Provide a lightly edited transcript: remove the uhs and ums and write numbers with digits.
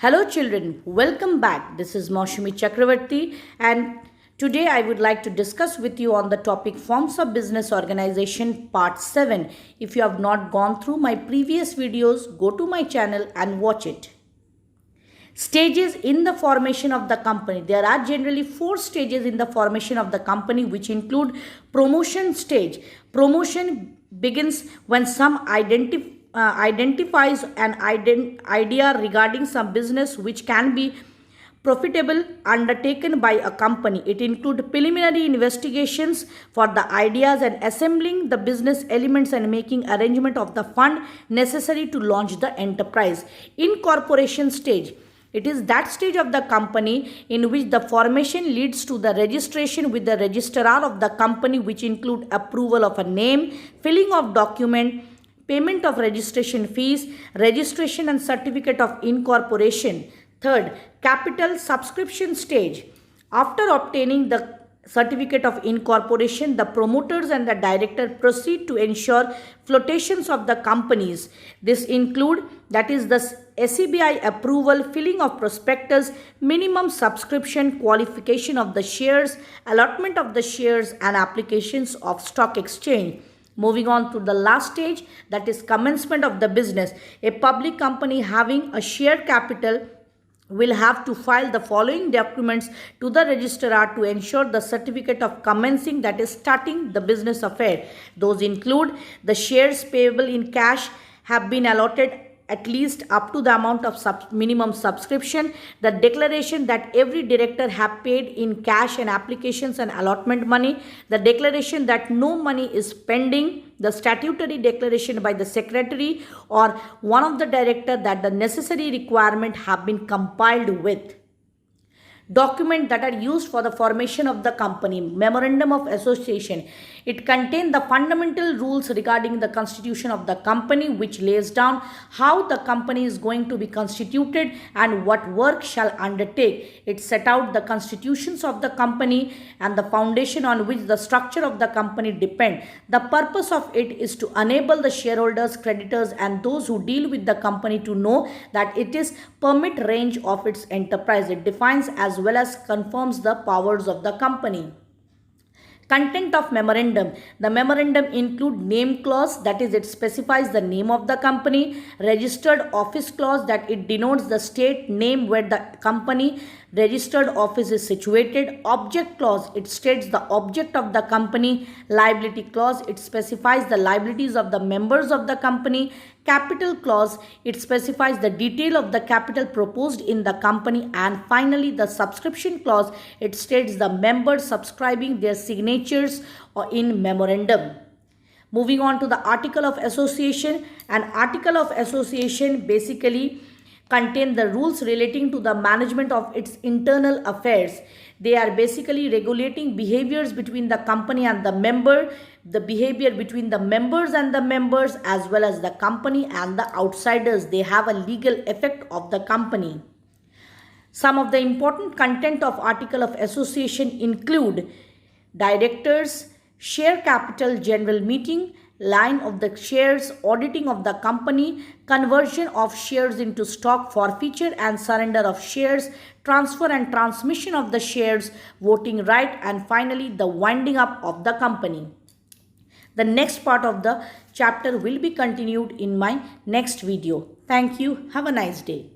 Hello children, welcome back. This is Maushami Chakravarti and today I would like to discuss with you on the topic Forms of Business Organization Part 7. If you have not gone through my previous videos, go to my channel and watch it. Stages in the formation of the company. There are generally 4 stages in the formation of the company which include promotion stage. Promotion begins when some identifies an idea regarding some business which can be profitable undertaken by a company. It includes preliminary investigations for the ideas and assembling the business elements and making arrangement of the fund necessary to launch the enterprise. Incorporation stage. It is that stage of the company in which the formation leads to the registration with the registrar of the company, which include approval of a name, filling of document, payment of registration fees, registration and certificate of incorporation. Third, capital subscription stage. After obtaining the certificate of incorporation, the promoters and the director proceed to ensure flotations of the companies. This include that is the SEBI approval, filling of prospectus, minimum subscription, qualification of the shares, allotment of the shares and applications of stock exchange. Moving on to the last stage, that is commencement of the business. A public company having a share capital will have to file the following documents to the registrar to ensure the certificate of commencing, that is starting the business affair. Those include the shares payable in cash have been allotted at least up to the amount of minimum subscription, the declaration that every director have paid in cash and applications and allotment money, the declaration that no money is pending, the statutory declaration by the secretary or one of the director that the necessary requirement have been compiled with. Documents that are used for the formation of the company. Memorandum of Association. It contains the fundamental rules regarding the constitution of the company, which lays down how the company is going to be constituted and what work shall undertake. It set out the constitutions of the company and the foundation on which the structure of the company depend. The purpose of it is to enable the shareholders, creditors and those who deal with the company to know that it is permit range of its enterprise. It defines as well as confirms the powers of the company. Content of memorandum. The memorandum include name clause, that is it specifies the name of the company, registered office clause, that it denotes the state name where the company registered office is situated, object clause, it states the object of the company, liability clause, it specifies the liabilities of the members of the company, capital clause, it specifies the detail of the capital proposed in the company, and finally the subscription clause, it states the members subscribing their signatures in memorandum. Moving on to the article of association. An article of association basically contain the rules relating to the management of its internal affairs. They are basically regulating behaviors between the company and the member, the behavior between the members and the members, as well as the company and the outsiders. They have a legal effect of the company. Some of the important content of article of association include directors, share capital general meeting, line of the shares, auditing of the company, conversion of shares into stock, forfeiture and surrender of shares, transfer and transmission of the shares, voting right, and finally the winding up of the company. The next part of the chapter will be continued in my next video. Thank you. Have a nice day.